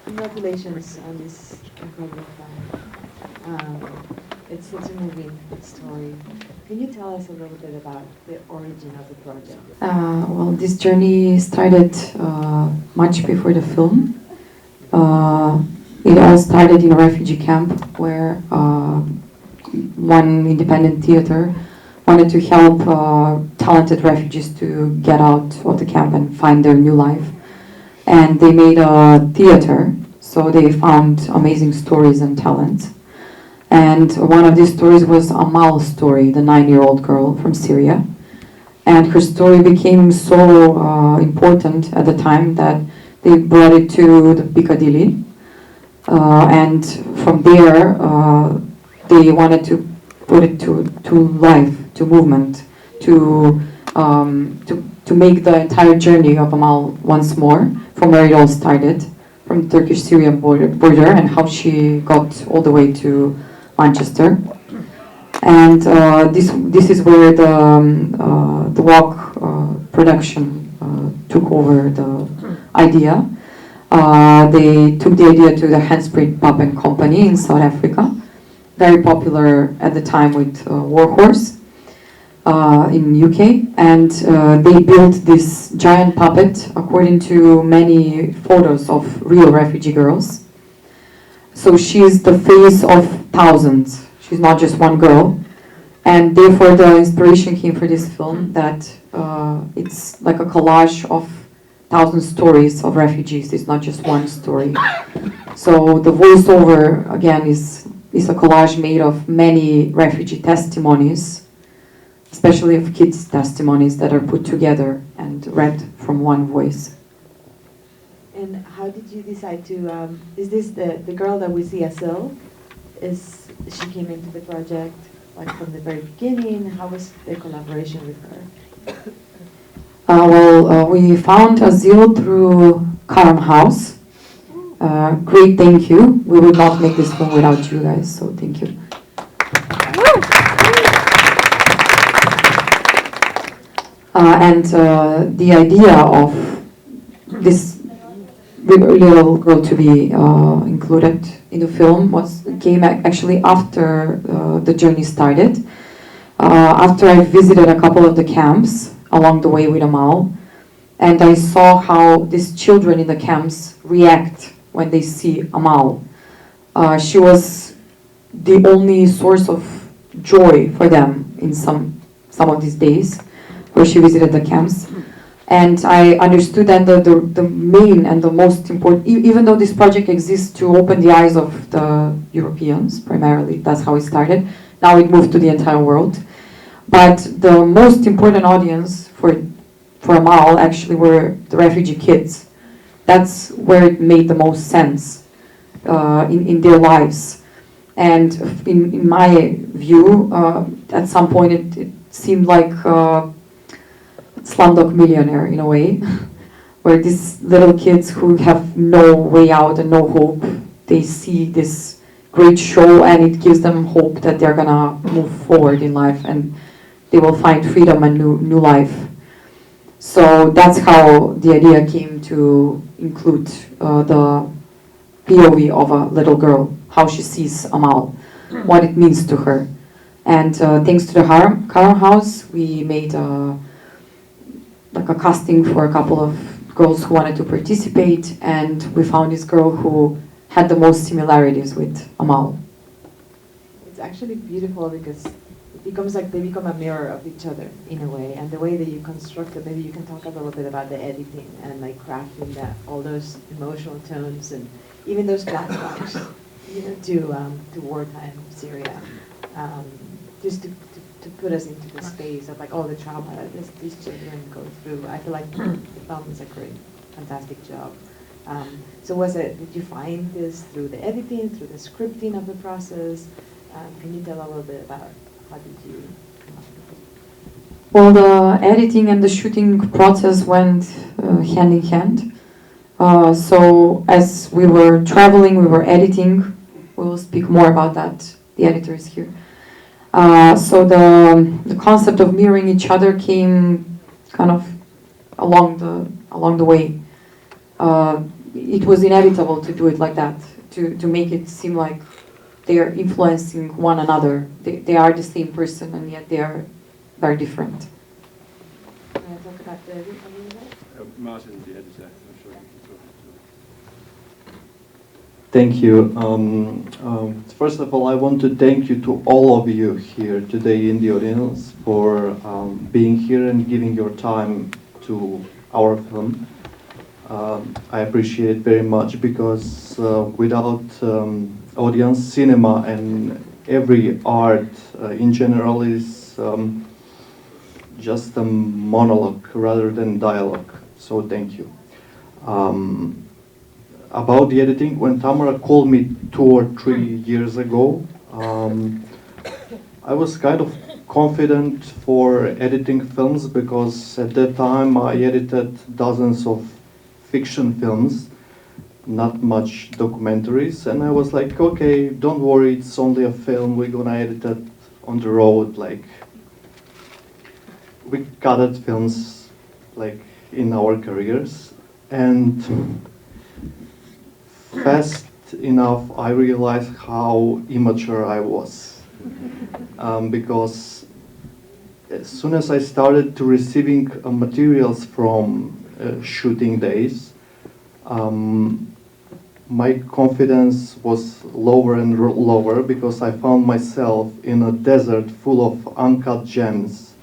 Congratulations on this incredible film. It's such a moving story. Can you tell us a little bit about the origin of the project? Well, this journey started much before the film. It all started in a refugee camp where one independent theater wanted to help talented refugees to get out of the camp and find their new life. And they made a theater, so they found amazing stories and talent. And one of these stories was Amal's story, the 9-year-old girl from Syria. And her story became so important at the time that they brought it to the Piccadilly. And from there, they wanted to put it to life, to movement, to make the entire journey of Amal once more, from where it all started, from the Turkish-Syrian border, and how she got all the way to Manchester. And this is where the Walk production took over the idea. They took the idea to the Handsprit Puppet Company in South Africa, very popular at the time with Warhorse in UK, and they built this giant puppet according to many photos of real refugee girls. So she is the face of thousands. She's not just one girl, and therefore the inspiration came for this film that it's like a collage of 1,000 stories of refugees. It's not just one story. So the voiceover again is a collage made of many refugee testimonies, especially of kids' testimonies that are put together and read from one voice. And how did you decide to, is this the girl that we see, Asil? She came into the project like from the very beginning? How was the collaboration with her? We found Asil through Karam House. Great, thank you. We would not make this film without you guys, so thank you. And the idea of this little girl to be included in the film came actually after the journey started. After I visited a couple of the camps along the way with Amal, and I saw how these children in the camps react when they see Amal. She was the only source of joy for them in some of these days where she visited the camps. And I understood that the main and the most important, even though this project exists to open the eyes of the Europeans, primarily, that's how it started. Now it moved to the entire world. But the most important audience for Amal actually were the refugee kids. That's where it made the most sense in their lives. And in my view, at some point it seemed like Slumdog Millionaire in a way, where these little kids who have no way out and no hope, they see this great show and it gives them hope that they're gonna move forward in life and they will find freedom and new life. So that's how the idea came to include the POV of a little girl, how she sees Amal, what it means to her. And thanks to the Karam House, we made like a casting for a couple of girls who wanted to participate, and we found this girl who had the most similarities with Amal. It's actually beautiful because it becomes like they become a mirror of each other in a way, and the way that you construct it, maybe you can talk a little bit about the editing and like crafting that, all those emotional tones and even those flashbacks, to wartime Syria, just to put us into the space of like all the trauma that these children go through. I feel like the film is a great, fantastic job. So did you find this through the editing, through the scripting of the process? Can you tell a little bit about how did you come up with it? Well, the editing and the shooting process went hand in hand. So as we were traveling, we were editing. We'll speak more about that. The editor is here. So the concept of mirroring each other came kind of along the way. it was inevitable to do it like that, to make it seem like they are influencing one another. They are the same person, and yet they are very different. Can I talk about the edit a little bit? Martin, the editor, I'm sure you can talk to. Thank you. First of all, I want to thank you to all of you here today in the audience for being here and giving your time to our film. I appreciate it very much because without audience, cinema and every art in general is just a monologue rather than dialogue. So thank you. About the editing, when Tamara called me 2 or 3 years ago, I was kind of confident for editing films because at that time I edited dozens of fiction films, not much documentaries, and I was like, okay, don't worry, it's only a film, we're gonna edit it on the road, like we cut films like in our careers, and fast enough I realized how immature I was, because as soon as I started to receiving materials from shooting days, my confidence was lower and lower because I found myself in a desert full of uncut gems,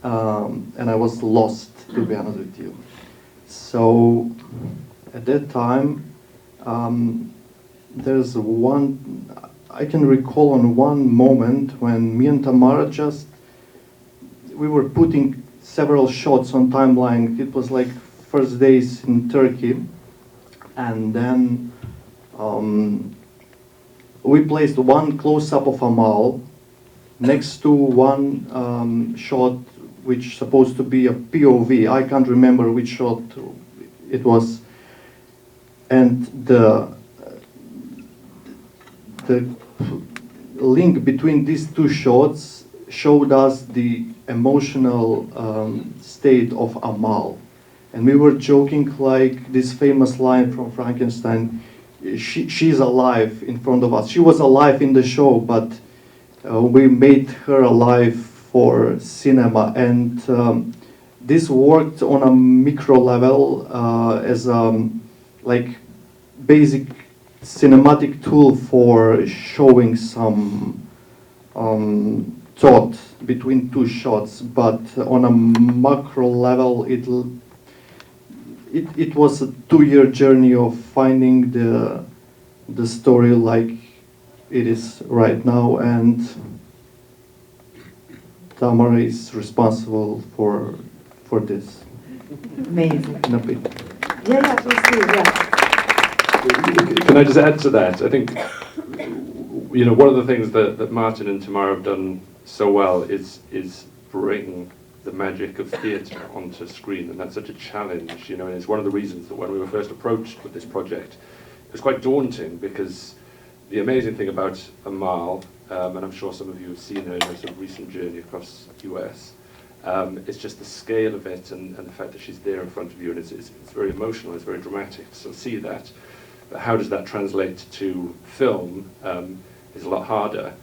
and I was lost, to be honest with you. So at that time, there's one, I can recall on one moment when me and Tamara we were putting several shots on timeline. It was like first days in Turkey, and then we placed one close-up of Amal next to one shot which supposed to be a POV. I can't remember which shot it was, and the link between these 2 shots showed us the emotional state of Amal. And we were joking like this famous line from Frankenstein, she's alive in front of us. She was alive in the show, but we made her alive for cinema. And this worked on a micro level as like basic cinematic tool for showing some thought between 2 shots, but on a macro level it was a 2-year journey of finding the story like it is right now, and Tamara is responsible for this. Amazing. In a bit. Yeah, please do, yeah. Can I just add to that? I think, you know, one of the things that Martin and Tamara have done so well is bring the magic of theatre onto screen, and that's such a challenge, you know, and it's one of the reasons that when we were first approached with this project, it was quite daunting, because the amazing thing about Amal, and I'm sure some of you have seen her in her sort of recent journey across the US, it's just the scale of it and the fact that she's there in front of you, and it's very emotional, it's very dramatic, so see that. But how does that translate to film is a lot harder.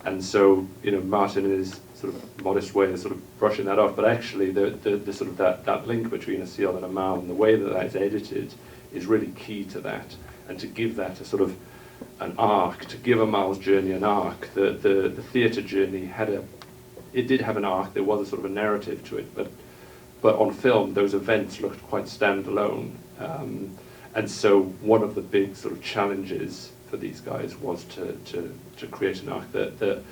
And so, you know, Martin in his sort of modest way is sort of brushing that off, but actually the sort of that link between Asil and Amal and the way that that's edited is really key to that. And to give that a sort of an arc, to give Amal's journey an arc, the theatre journey did have an arc, there was a sort of a narrative to it, but on film those events looked quite standalone. And so one of the big sort of challenges for these guys was to create an arc that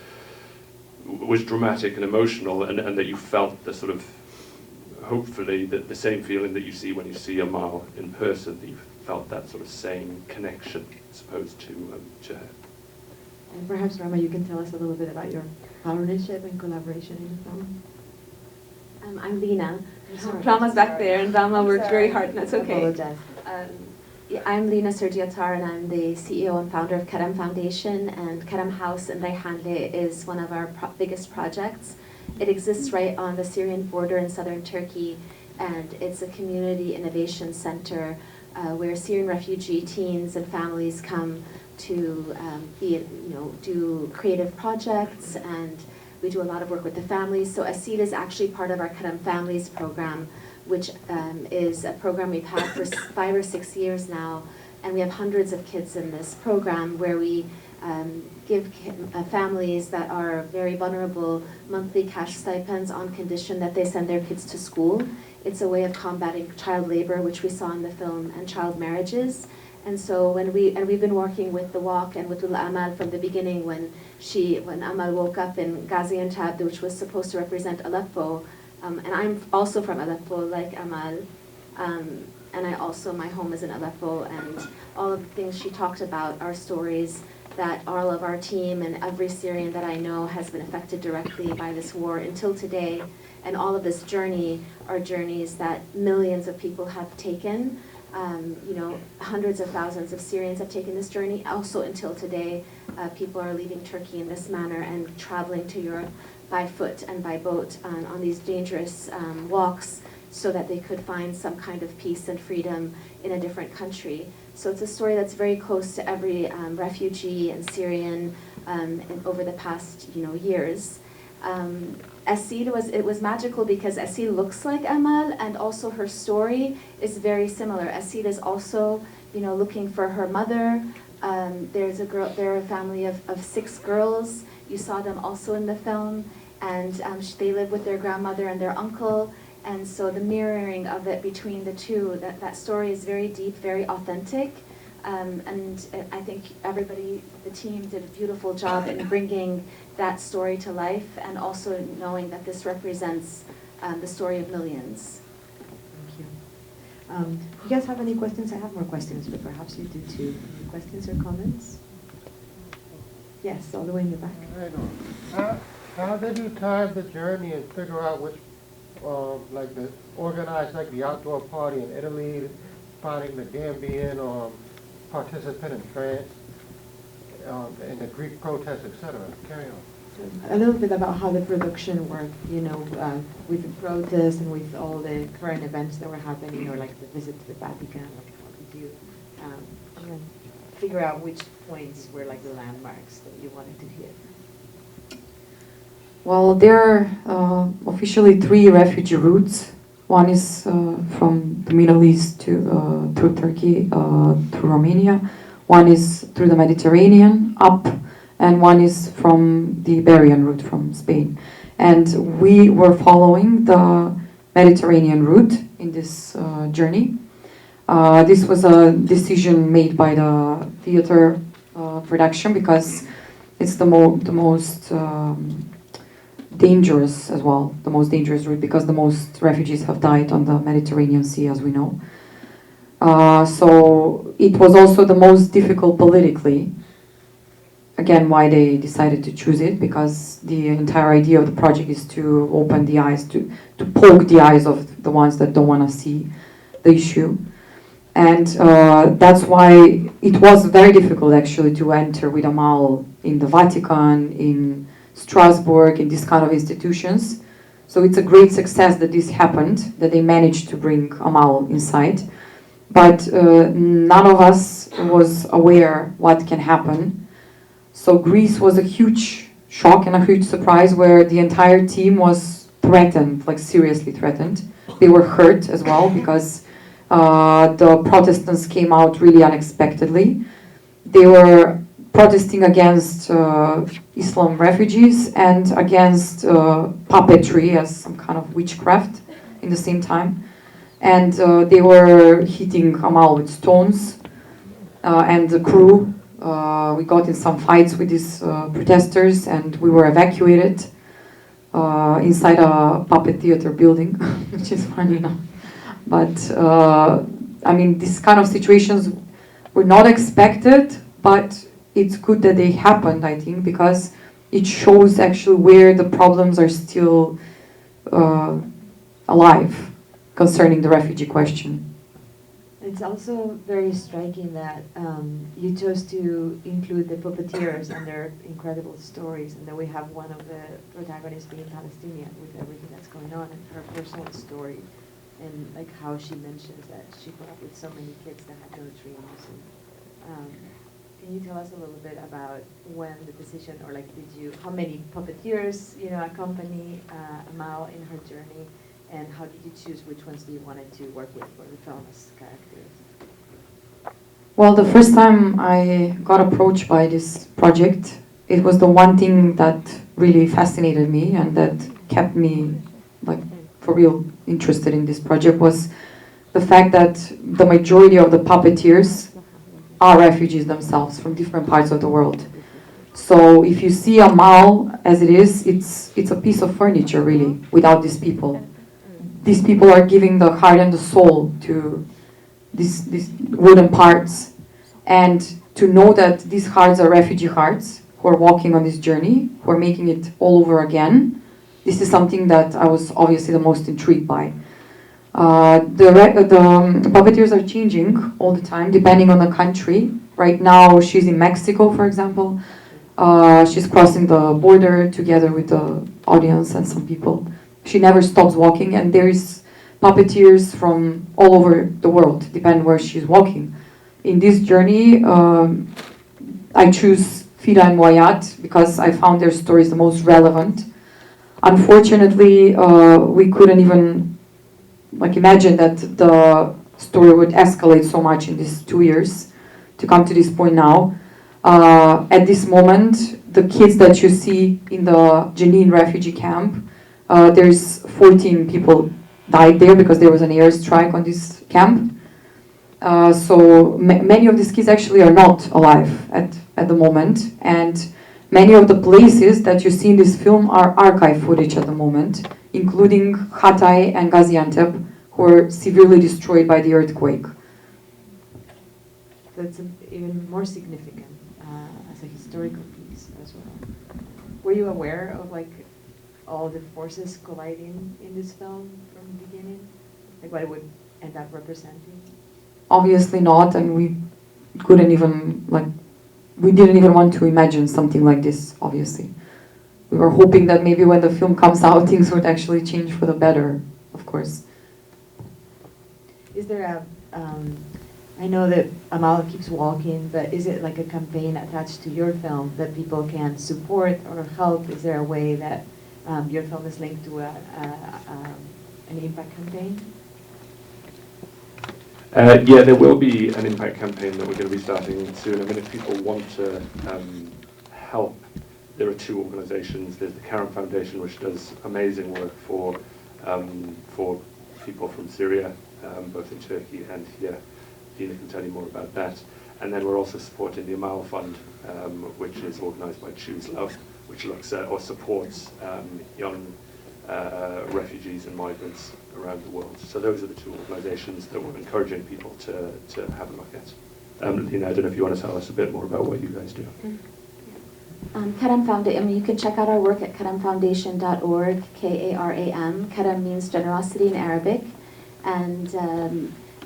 was dramatic and emotional, and that you felt the sort of, hopefully, the same feeling that you see when you see Amal in person, that you felt that sort of same connection as opposed to her. And perhaps, Rama, you can tell us a little bit about your partnership and collaboration in the film. I'm Lina. Sorry. Rama's back there, and Rama worked very hard, and that's I okay. apologize. I'm Lina Sergiatar, and I'm the CEO and founder of Karam Foundation, and Karam House in Reyhanli is one of our biggest projects. It exists right on the Syrian border in southern Turkey, and it's a community innovation center where Syrian refugee teens and families come to do creative projects, and we do a lot of work with the families. So Asil is actually part of our Karam Families program, which is a program we've had for 5 or 6 years now, and we have hundreds of kids in this program where we give families that are very vulnerable monthly cash stipends on condition that they send their kids to school. It's a way of combating child labor, which we saw in the film, and child marriages. And so we've been working with the Walk and with Amal from the beginning when Amal woke up in Gaziantep, which was supposed to represent Aleppo. And I'm also from Aleppo, like Amal. And my home is in Aleppo, and all of the things she talked about are stories that all of our team and every Syrian that I know has been affected directly by this war until today. And all of this journey are journeys that millions of people have taken. Hundreds of thousands of Syrians have taken this journey. Also until today, people are leaving Turkey in this manner and traveling to Europe by foot and by boat on these dangerous walks so that they could find some kind of peace and freedom in a different country. So it's a story that's very close to every refugee and Syrian over the past years. Asil was magical because Asil looks like Amal, and also her story is very similar. Asil is also looking for her mother. They're a family of 6 girls. You saw them also in the film, and they live with their grandmother and their uncle. And so the mirroring of it between the two, that story is very deep, very authentic. And I think the team did a beautiful job in bringing that story to life, and also knowing that this represents the story of millions. Thank you. Do you guys have any questions? I have more questions, but perhaps you do too. Any questions or comments? Yes, all the way in the back. How did you time the journey and figure out which, organize the outdoor party in Italy, finding the Gambian participant in France, and the Greek protests, etc.? Carry on. A little bit about how the production worked, with the protests and with all the current events that were happening, or like the visit to the Vatican. Like how did you figure out which points were like the landmarks that you wanted to hit? Well, there are officially 3 refugee routes. One is from the Middle East through Turkey, through Romania. One is through the Mediterranean, up, and one is from the Iberian route from Spain. And we were following the Mediterranean route in this journey. This was a decision made by the theater production because it's the most dangerous as well, the most dangerous route, because the most refugees have died on the Mediterranean Sea, as we know. So it was also the most difficult politically. Again, why they decided to choose it, because the entire idea of the project is to open the eyes, to poke the eyes of the ones that don't want to see the issue. And that's why it was very difficult actually to enter with Amal in the Vatican, in Strasbourg, in these kind of institutions. So it's a great success that this happened, that they managed to bring Amal inside. But none of us was aware what can happen. So Greece was a huge shock and a huge surprise, where the entire team was threatened, like seriously threatened. They were hurt as well, because the Protestants came out really unexpectedly. They were protesting against Islam refugees and against puppetry as some kind of witchcraft in the same time. And they were hitting Amal with stones, and the crew. We got in some fights with these protesters, and we were evacuated inside a puppet theater building, which is funny enough. But these kind of situations were not expected, but it's good that they happened, I think, because it shows actually where the problems are still alive concerning the refugee question. It's also very striking that you chose to include the puppeteers and their incredible stories, and that we have one of the protagonists being Palestinian with everything that's going on and her personal story. and like how she mentions that she grew up with so many kids that had no dreams. And, can you tell us a little bit about when the decision, or like how many puppeteers, accompany Amal in her journey, and how did you choose which ones you wanted to work with for the film as characters? Well, the first time I got approached by this project, it was the one thing that really fascinated me and that kept me, like, for real interested in this project, was the fact that the majority of the puppeteers are refugees themselves from different parts of the world. So if you see Amal as it is, it's a piece of furniture, really, without these people. These people are giving the heart and the soul to these wooden parts. And to know that these hearts are refugee hearts who are walking on this journey, who are making it all over again, this is something that I was obviously the most intrigued by. The puppeteers are changing all the time, depending on the country. Right now, she's in Mexico, for example. She's crossing the border together with the audience and some people. She never stops walking, and there's puppeteers from all over the world, depending where she's walking. In this journey, I choose Fida and Wayat because I found their stories the most relevant. Unfortunately, we couldn't even imagine that the story would escalate so much in these 2 years to come to this point now. At this moment, the kids that you see in the Jenin refugee camp, there's 14 people died there because there was an airstrike on this camp. So many of these kids actually are not alive at the moment, and many of the places that you see in this film are archive footage at the moment, including Hatay and Gaziantep, who were severely destroyed by the earthquake. That's even more significant as a historical piece as well. Were you aware of all the forces colliding in this film from the beginning? Like what it would end up representing? Obviously not, and we couldn't even we didn't even want to imagine something like this, obviously. We were hoping that maybe when the film comes out, things would actually change for the better, of course. Is there I know that Amal keeps walking, but is it like a campaign attached to your film that people can support or help? Is there a way that your film is linked to an impact campaign? Yeah, there will be an impact campaign that we're going to be starting soon. I mean, if people want to help, there are two organisations. There's the Karam Foundation, which does amazing work for people from Syria, both in Turkey and here. Dina can tell you more about that. And then we're also supporting the Amal Fund, which is organised by Choose Love, which looks at or supports young refugees and migrants around the world. So those are the two organisations that we're encouraging people to have a look at. Lina, I don't know if you want to tell us a bit more about what you guys do. Karam Foundation, you can check out our work at karamfoundation.org, K-A-R-A-M. Karam means generosity in Arabic. And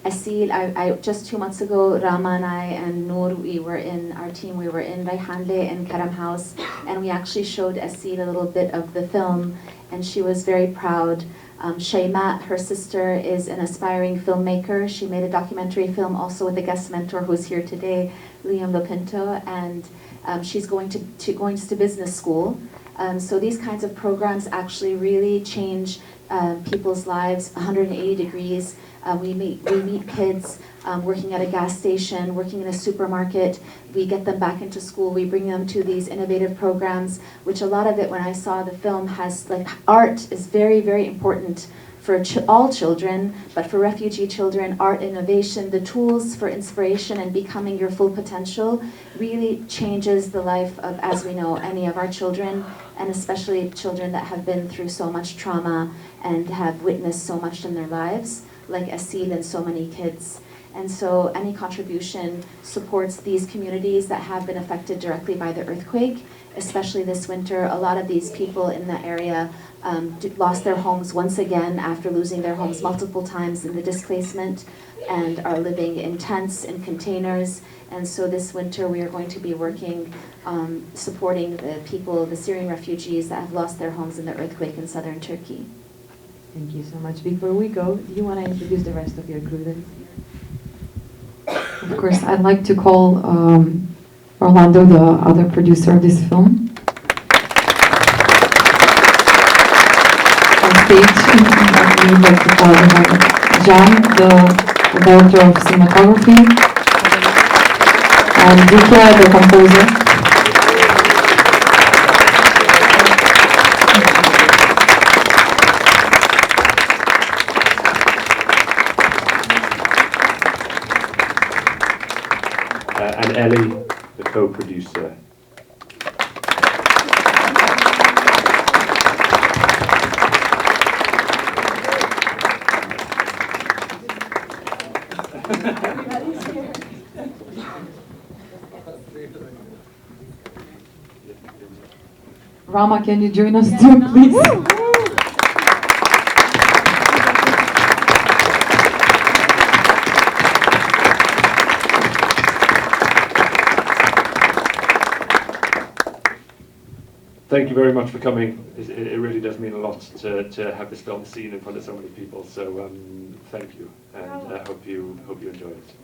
Asil, I just 2 months ago, Rama and I and Noor, we were in Raihanle and Karam House, and we actually showed Asil a little bit of the film, and she was very proud. Shayma, her sister, is an aspiring filmmaker. She made a documentary film also with a guest mentor who's here today, Liam Lopinto, and she's going to business school. So these kinds of programs actually really change people's lives 180 degrees. We meet kids working at a gas station, working in a supermarket. We get them back into school. We bring them to these innovative programs, which a lot of it, when I saw the film, has art is very, very important for all children, but for refugee children, art, innovation, the tools for inspiration and becoming your full potential really changes the life of, as we know, any of our children, and especially children that have been through so much trauma and have witnessed so much in their lives, like Asil and so many kids. And so any contribution supports these communities that have been affected directly by the earthquake, especially this winter. A lot of these people in the area lost their homes once again after losing their homes multiple times in the displacement and are living in tents and containers. And so this winter we are going to be working, supporting the people, the Syrian refugees that have lost their homes in the earthquake in southern Turkey. Thank you so much. Before we go, do you want to introduce the rest of your crew then? Of course, I'd like to call Orlando, the other producer of this film, on stage. We would like to call Jan, the director of cinematography, and Dukia, the composer. And Ellie, the co-producer. Rama, can you join us too, please? Thank you very much for coming. It really does mean a lot to have this film seen in front of so many people. So thank you, and I hope you enjoy it.